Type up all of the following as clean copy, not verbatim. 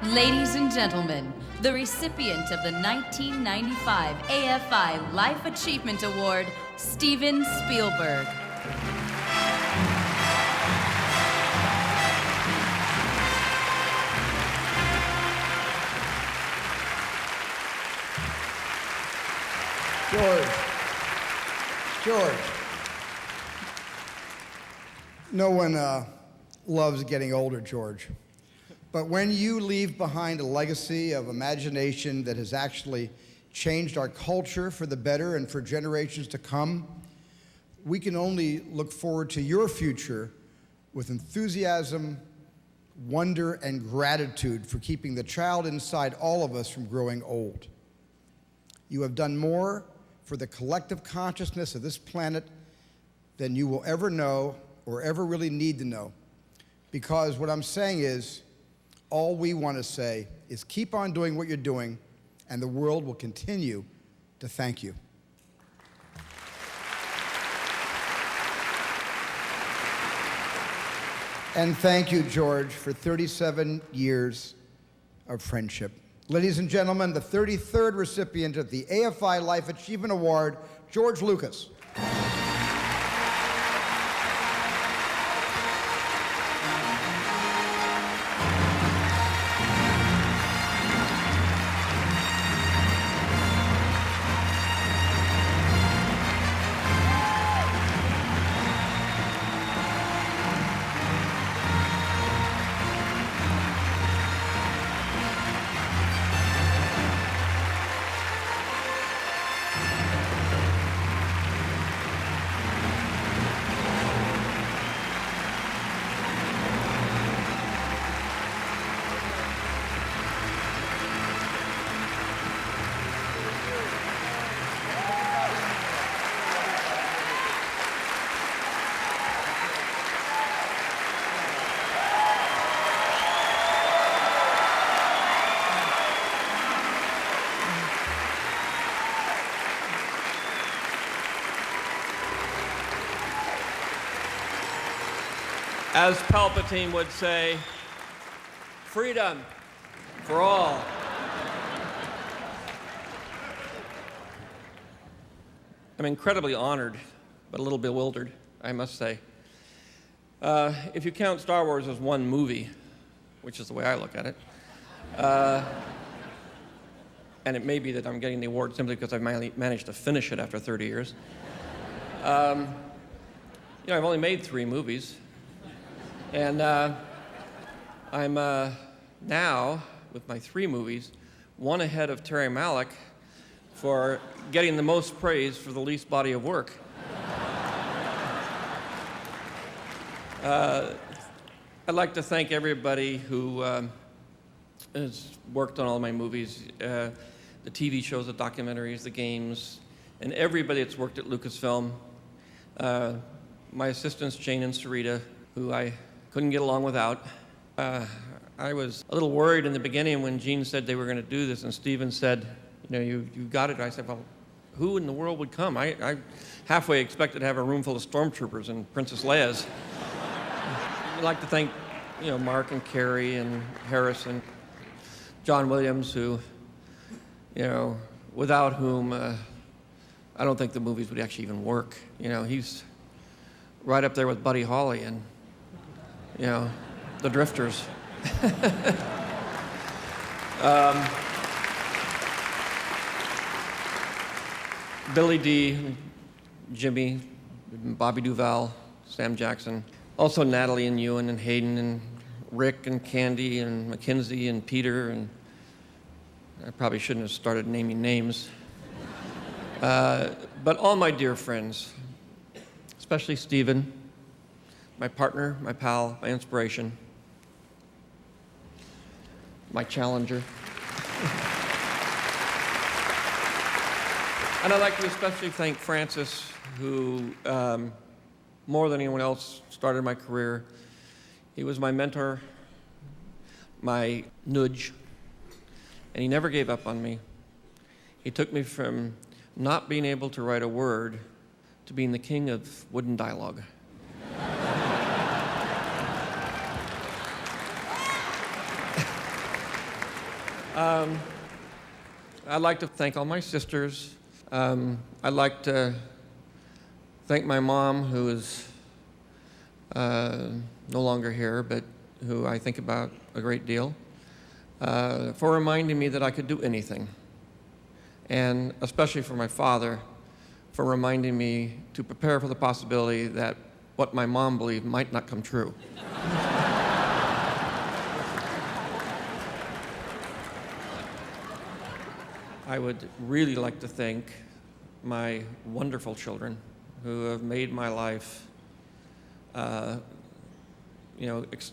Ladies and gentlemen, the recipient of the 1995 AFI Life Achievement Award, Steven Spielberg. George. No one loves getting older, George. But when you leave behind a legacy of imagination that has actually changed our culture for the better and for generations to come, we can only look forward to your future with enthusiasm, wonder, and gratitude for keeping the child inside all of us from growing old. You have done more for the collective consciousness of this planet than you will ever know or ever really need to know. Because what I'm saying is, all we want to say is keep on doing what you're doing, and the world will continue to thank you. And thank you, George, for 37 years of friendship. Ladies and gentlemen, the 33rd recipient of the AFI Life Achievement Award, George Lucas. As Palpatine would say, freedom for all. I'm incredibly honored, but a little bewildered, I must say. If you count Star Wars as one movie, which is the way I look at it, and it may be that I'm getting the award simply because I've managed to finish it after 30 years. I've only made 3 movies. And I'm now, with my 3 movies, one ahead of Terry Malick for getting the most praise for the least body of work. I'd like to thank everybody who has worked on all my movies, the TV shows, the documentaries, the games, and everybody that's worked at Lucasfilm. My assistants, Jane and Sarita, who I couldn't get along without. I was a little worried in the beginning when Gene said they were going to do this, and Steven said, you got it. I said, well, who in the world would come? I halfway expected to have a room full of stormtroopers and Princess Leia's. I'd like to thank, Mark and Carrie and Harris and John Williams, who, without whom I don't think the movies would actually even work. He's right up there with Buddy Holly and the Drifters. Billy D, Jimmy, Bobby Duvall, Sam Jackson. Also Natalie and Ewan and Hayden and Rick and Candy and Mackenzie and Peter, and I probably shouldn't have started naming names. But all my dear friends, especially Steven, my partner, my pal, my inspiration, my challenger. And I'd like to especially thank Francis, who, more than anyone else, started my career. He was my mentor, my nudge, and he never gave up on me. He took me from not being able to write a word to being the king of wooden dialogue. I'd like to thank all my sisters. I'd like to thank my mom, who is no longer here, but who I think about a great deal, for reminding me that I could do anything. And especially for my father, for reminding me to prepare for the possibility that what my mom believed might not come true. I would really like to thank my wonderful children who have made my life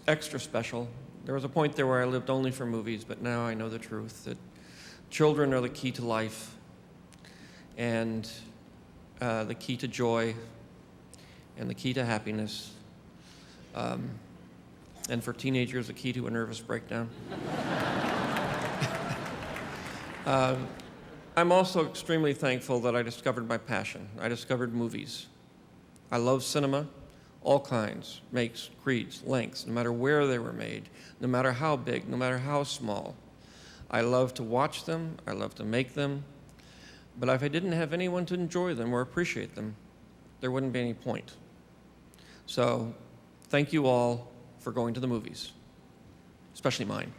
extra special. There was a point there where I lived only for movies, but now I know the truth, that children are the key to life and the key to joy and the key to happiness, and for teenagers, the key to a nervous breakdown. I'm also extremely thankful that I discovered my passion. I discovered movies. I love cinema, all kinds, makes, creeds, lengths, no matter where they were made, no matter how big, no matter how small. I love to watch them, I love to make them, but if I didn't have anyone to enjoy them or appreciate them, there wouldn't be any point. So, thank you all for going to the movies, especially mine.